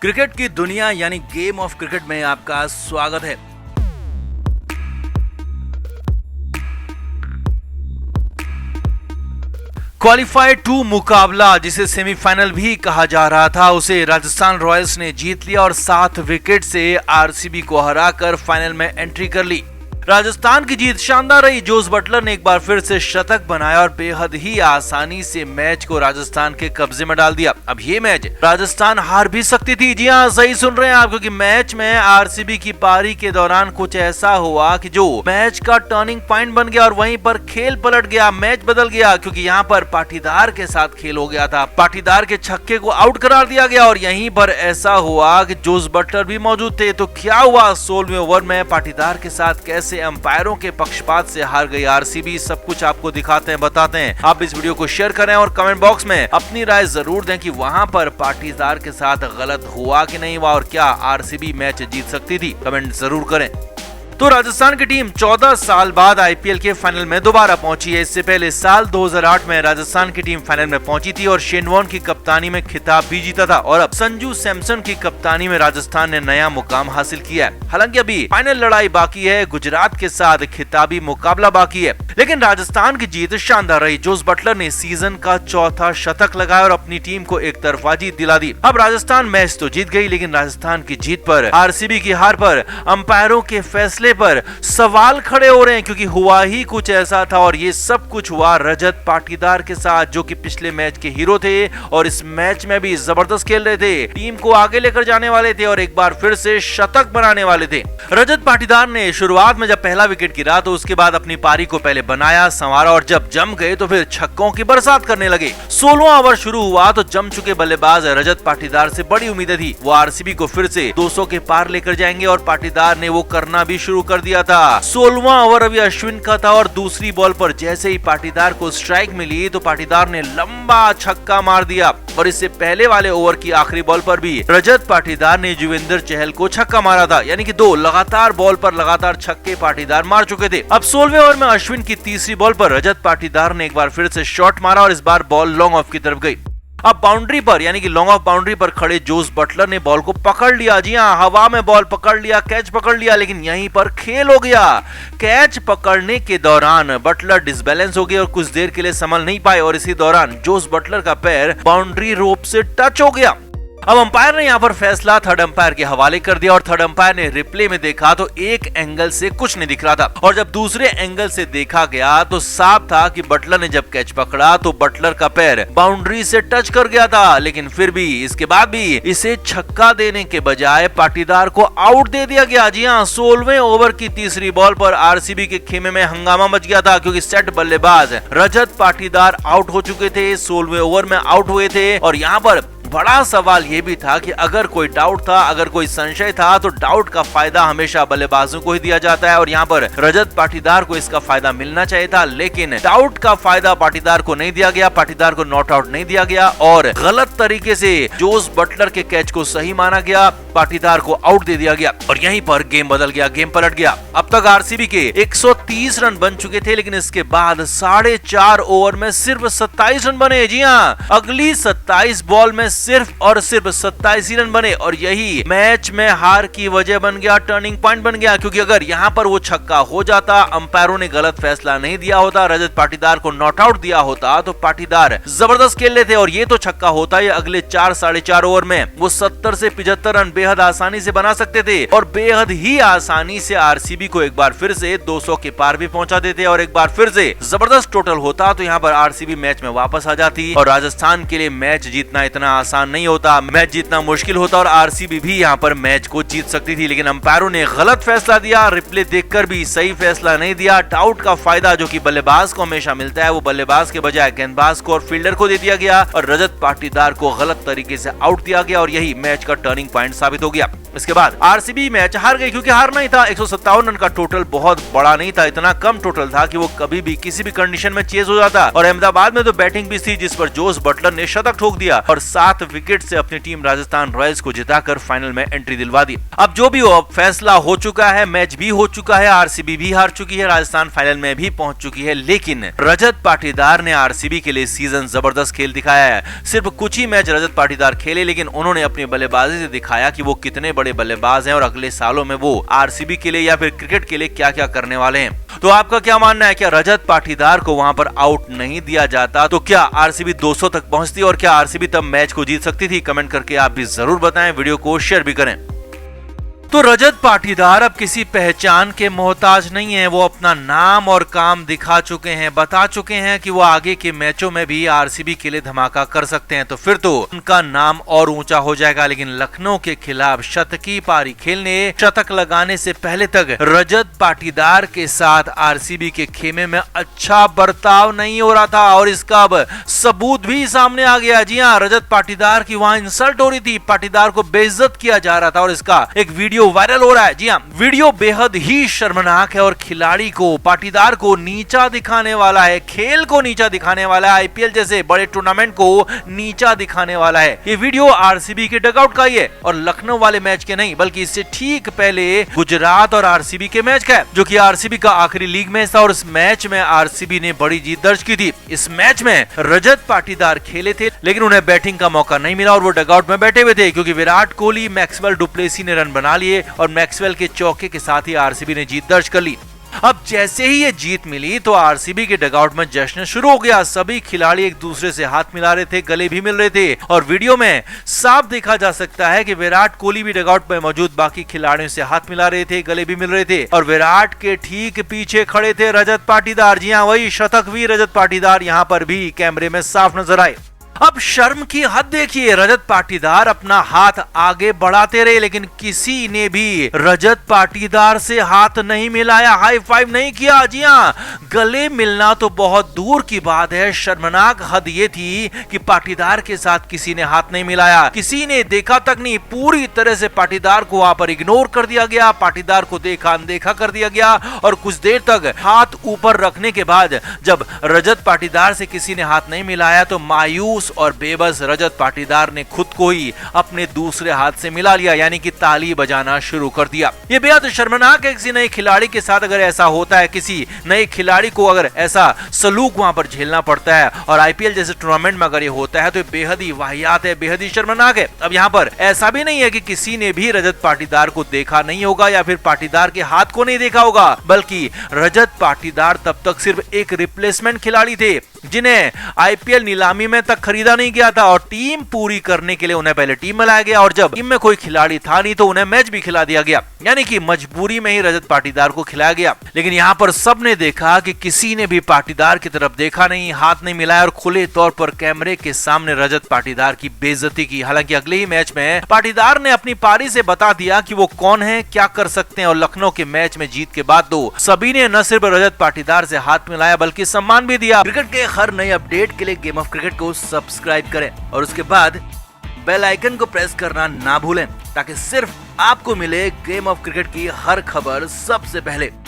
Cricket की दुनिया यानी गेम ऑफ क्रिकेट में आपका स्वागत है। क्वालिफाई 2 मुकाबला जिसे सेमीफाइनल भी कहा जा रहा था, उसे राजस्थान रॉयल्स ने जीत लिया और 7 विकेट से आरसीबी को हराकर फाइनल में एंट्री कर ली। राजस्थान की जीत शानदार रही। जोस बटलर ने एक बार फिर से शतक बनाया और बेहद ही आसानी से मैच को राजस्थान के कब्जे में डाल दिया। अब ये मैच राजस्थान हार भी सकती थी। जी हाँ, सही सुन रहे हैं आप, क्योंकि मैच में आरसीबी की पारी के दौरान कुछ ऐसा हुआ कि जो मैच का टर्निंग पॉइंट बन गया और वहीं पर खेल पलट गया, मैच बदल गया, क्योंकि यहाँ पर पाटीदार के साथ खेल हो गया था। पाटीदार के छक्के को आउट करार दिया गया और यहीं पर ऐसा हुआ कि जोस बटलर भी मौजूद थे। तो क्या हुआ 16वें ओवर में पाटीदार के साथ कैसे अंपायरों के पक्षपात से हार गई आरसीबी, सब कुछ आपको दिखाते हैं, बताते हैं। आप इस वीडियो को शेयर करें और कमेंट बॉक्स में अपनी राय जरूर दें कि वहां पर पाटीदार के साथ गलत हुआ कि नहीं हुआ और क्या आरसीबी मैच जीत सकती थी। कमेंट जरूर करें। तो राजस्थान की टीम 14 साल बाद आईपीएल के फाइनल में दोबारा पहुंची है। इससे पहले साल 2008 में राजस्थान की टीम फाइनल में पहुंची थी और शेन वॉर्न की कप्तानी में खिताब भी जीता था और अब संजू सैमसन की कप्तानी में राजस्थान ने नया मुकाम हासिल किया है। हालांकि अभी फाइनल लड़ाई बाकी है, गुजरात के साथ खिताबी मुकाबला बाकी है, लेकिन राजस्थान की जीत शानदार रही। जोस बटलर ने सीजन का चौथा शतक लगाया और अपनी टीम को एक तरफा जीत दिला दी। अब राजस्थान मैच तो जीत गई, लेकिन राजस्थान की जीत पर, आरसीबी की हार पर अंपायरों के फैसले पर सवाल खड़े हो रहे हैं, क्योंकि हुआ ही कुछ ऐसा था और ये सब कुछ हुआ रजत पाटीदार के साथ, जो कि पिछले मैच के हीरो थे और इस मैच में भी जबरदस्त खेल रहे थे, टीम को आगे लेकर जाने वाले थे और एक बार फिर से शतक बनाने वाले थे। रजत पाटीदार ने शुरुआत में जब पहला विकेट गिरा तो उसके बाद अपनी पारी को पहले बनाया, संवारा और जब जम गए तो फिर छक्कों की बरसात करने लगे। 16वां ओवर शुरू हुआ तो जम चुके बल्लेबाज रजत पाटीदार से बड़ी उम्मीदें थी, वो आरसीबी को फिर से 200 के पार लेकर जाएंगे और पाटीदार ने वो करना भी शुरू कर दिया था। 16वां ओवर अभी अश्विन का था और दूसरी बॉल पर जैसे ही पाटीदार को स्ट्राइक मिली तो पाटीदार ने लंबा छक्का मार दिया और इससे पहले वाले ओवर की आखिरी बॉल पर भी रजत पाटीदार ने युजवेंद्र चहल को छक्का मारा था, यानी कि 2 लगातार बॉल पर लगातार छक्के पाटीदार मार चुके थे। अब 16वें ओवर में अश्विन की तीसरी बॉल पर रजत पाटीदार ने एक बार फिर से शॉट मारा और इस बार बॉल लॉन्ग ऑफ की तरफ गई। अब बाउंड्री पर यानी कि लॉन्ग ऑफ बाउंड्री पर खड़े जोस बटलर ने बॉल को पकड़ लिया। जी हां, हवा में बॉल पकड़ लिया, कैच पकड़ लिया, लेकिन यहीं पर खेल हो गया। कैच पकड़ने के दौरान बटलर डिसबैलेंस हो गए और कुछ देर के लिए संभल नहीं पाए और इसी दौरान जोस बटलर का पैर बाउंड्री रोप से टच हो गया। अब अंपायर ने यहाँ पर फैसला थर्ड अंपायर के हवाले कर दिया और थर्ड अंपायर ने रिप्ले में देखा तो एक एंगल से कुछ नहीं दिख रहा था और जब दूसरे एंगल से देखा गया तो साफ था कि बटलर ने जब कैच पकड़ा तो बटलर का पैर बाउंड्री से टच कर गया था, लेकिन फिर भी इसके बाद भी इसे छक्का देने के बजाय पाटीदार को आउट दे दिया गया। जी हाँ, 16वें ओवर की तीसरी बॉल पर आरसीबी के खेमे में हंगामा मच गया था, क्योंकि सेट बल्लेबाज रजत पाटीदार आउट हो चुके थे, 16वें ओवर में आउट हुए थे और यहाँ पर बड़ा सवाल यह भी था कि अगर कोई डाउट था, अगर कोई संशय था तो डाउट का फायदा हमेशा बल्लेबाजों को ही दिया जाता है और यहाँ पर रजत पाटीदार को इसका फायदा मिलना चाहिए था, लेकिन डाउट का फायदा पाटीदार को नहीं दिया गया, पाटीदार को नॉट आउट नहीं दिया गया और गलत तरीके से जोस बटलर के कैच को सही माना गया, पाटीदार को आउट दे दिया गया और यहीं पर गेम बदल गया, गेम पलट गया। अब तक आरसीबी के 130 रन बन चुके थे, लेकिन इसके बाद 4.5 ओवर में सिर्फ 27 रन बने। जी हाँ, अगली 27 बॉल में सिर्फ और सिर्फ 27 रन बने और यही मैच में हार की वजह बन गया, टर्निंग पॉइंट बन गया, क्योंकि अगर यहाँ पर वो छक्का हो जाता, अंपायरों ने गलत फैसला नहीं दिया होता, रजत पाटीदार को नॉट आउट दिया होता तो पाटीदार जबरदस्त खेल रहे थे और ये तो छक्का होता है अगले 4-4.5 ओवर में वो 70 से 75 रन बेहद आसानी से बना सकते थे और बेहद ही आसानी से आरसीबी को एक बार फिर से 200 के पार भी पहुंचा देते और एक बार फिर से जबरदस्त टोटल होता तो यहाँ पर आरसीबी मैच में वापस आ जाती और राजस्थान के लिए मैच जीतना इतना आसान नहीं होता, मैच जीतना मुश्किल होता और आरसीबी भी यहाँ पर मैच को जीत सकती थी, लेकिन अंपायरों ने गलत फैसला दिया, रिप्ले देखकर भी सही फैसला नहीं दिया। डाउट का फायदा जो कि बल्लेबाज को हमेशा मिलता है वो बल्लेबाज के बजाय गेंदबाज को और फील्डर को दे दिया गया और रजत पाटीदार को गलत तरीके से आउट दिया गया और यही मैच का टर्निंग पॉइंट साबित हो गया। इसके बाद आरसीबी मैच हार गई, क्योंकि हारना ही था। 157 रन का टोटल बहुत बड़ा नहीं था, इतना कम टोटल था कि वो कभी भी किसी भी कंडीशन में चेज हो जाता और अहमदाबाद में तो बैटिंग भी थी जिस पर जोस बटलर ने शतक ठोक दिया और साथ 7 विकेट से अपनी टीम राजस्थान रॉयल्स को जिताकर फाइनल में एंट्री दिलवा दी। अब जो भी हो, फैसला हो चुका है, मैच भी हो चुका है, आरसीबी भी हार चुकी है, राजस्थान फाइनल में भी पहुंच चुकी है। लेकिन रजत पाटीदार ने आरसीबी के लिए सीजन जबरदस्त खेल दिखाया है। सिर्फ कुछ ही मैच रजत पाटीदार खेले, लेकिन उन्होंने अपनी बल्लेबाजी से दिखाया कि वो कितने बड़े बल्लेबाज हैं और अगले सालों में वो आरसीबी के लिए या फिर क्रिकेट के लिए क्या क्या करने वाले हैं। तो आपका क्या मानना है? क्या रजत पाटीदार को वहां पर आउट नहीं दिया जाता तो क्या आरसीबी 200 तक पहुंचती और क्या आरसीबी तब मैच को जीत सकती थी? कमेंट करके आप भी जरूर बताएं, वीडियो को शेयर भी करें। तो रजत पाटीदार अब किसी पहचान के मोहताज नहीं है। वो अपना नाम और काम दिखा चुके हैं, बता चुके हैं कि वो आगे के मैचों में भी आरसीबी के लिए धमाका कर सकते हैं। तो फिर तो उनका नाम और ऊंचा हो जाएगा। लेकिन लखनऊ के खिलाफ शतकीय पारी खेलने, शतक लगाने से पहले तक रजत पाटीदार के साथ आरसीबी के खेमे में अच्छा बर्ताव नहीं हो रहा था और इसका अब सबूत भी सामने आ गया। जी हाँ, रजत पाटीदार की वहां इंसल्ट हो रही थी, पाटीदार को बेइज्जत किया जा रहा था और इसका एक वीडियो वायरल हो रहा है। जी हाँ, वीडियो बेहद ही शर्मनाक है और खिलाड़ी को, पाटीदार को नीचा दिखाने वाला है, खेल को नीचा दिखाने वाला है, आईपीएल जैसे बड़े टूर्नामेंट को नीचा दिखाने वाला है। ये वीडियो आरसीबी के डगआउट का ही है और लखनऊ वाले मैच के नहीं, बल्कि इससे ठीक पहले गुजरात और आरसीबी के मैच का है, जो कि आरसीबी का आखिरी लीग मैच था और इस मैच में आरसीबी ने बड़ी जीत दर्ज की थी। इस मैच में रजत पाटीदार खेले थे, लेकिन उन्हें बैटिंग का मौका नहीं मिला और वो डगआउट में बैठे हुए थे, क्योंकि विराट कोहली, मैक्सवेल डुप्लेसी ने रन बना लिए और मैक्सवेल के चौके के साथ ही आरसीबी ने जीत दर्ज कर ली। अब जैसे ही ये जीत मिली तो आरसीबी के डगआउट में जश्न शुरू हो गया। सभी खिलाड़ी एक दूसरे से हाथ मिला रहे थे, गले भी मिल रहे थे और वीडियो में साफ देखा जा सकता है कि विराट कोहली भी डगआउट में मौजूद बाकी खिलाड़ियों से हाथ मिला रहे थे, गले भी मिल रहे थे और विराट के ठीक पीछे खड़े थे रजत पाटीदार। जी हाँ, वही शतकवीर रजत पाटीदार यहाँ पर भी कैमरे में साफ नजर आए। अब शर्म की हद देखिए, रजत पाटीदार अपना हाथ आगे बढ़ाते रहे, लेकिन किसी ने भी रजत पाटीदार से हाथ नहीं मिलाया, हाई फाइव नहीं किया। जी हाँ, गले मिलना तो बहुत दूर की बात है, शर्मनाक हद ये थी कि पाटीदार के साथ किसी ने हाथ नहीं मिलाया, किसी ने देखा तक नहीं। पूरी तरह से पाटीदार को वहां पर इग्नोर कर दिया गया, पाटीदार को देखा अनदेखा कर दिया गया और कुछ देर तक हाथ ऊपर रखने के बाद जब रजत पाटीदार से किसी ने हाथ नहीं मिलाया तो मायूस और बेबस रजत पाटीदार ने खुद को ही अपने दूसरे हाथ से मिला लिया, यानी कि ताली बजाना शुरू कर दिया। ये बेहद शर्मनाक है। किसी नए खिलाड़ी के साथ अगर ऐसा होता है, किसी नए खिलाड़ी को अगर ऐसा सलूक वहां पर झेलना पड़ता है और आईपीएल जैसे टूर्नामेंट में अगर ये होता है तो बेहद ही वाहियात है, बेहद ही शर्मनाक है। अब यहाँ पर ऐसा भी नहीं है कि किसी ने भी रजत पाटीदार को देखा नहीं होगा या फिर पाटीदार के हाथ को नहीं देखा होगा, बल्कि रजत पाटीदार तब तक सिर्फ एक रिप्लेसमेंट खिलाड़ी थे जिन्हें आईपीएल नीलामी में तक खरीदा नहीं गया था और टीम पूरी करने के लिए उन्हें पहले टीम में लाया गया और जब टीम में कोई खिलाड़ी था नहीं तो उन्हें मैच भी खिला दिया गया, यानी कि मजबूरी में ही रजत पाटीदार को खिलाया गया। लेकिन यहाँ पर सबने देखा कि किसी ने भी पाटीदार की तरफ देखा नहीं, हाथ नहीं मिलाया और खुले तौर पर कैमरे के सामने रजत पाटीदार की बेइज्जती की। हालांकि अगले ही मैच में पाटीदार ने अपनी पारी से बता दिया कि वो कौन है, क्या कर सकते हैं और लखनऊ के मैच में जीत के बाद तो सभी ने न सिर्फ रजत पाटीदार से हाथ मिलाया बल्कि सम्मान भी दिया। क्रिकेट के हर नए अपडेट के लिए गेम ऑफ क्रिकेट को सब्सक्राइब करें और उसके बाद बेल आइकन को प्रेस करना ना भूलें ताकि सिर्फ आपको मिले गेम ऑफ क्रिकेट की हर खबर सबसे पहले।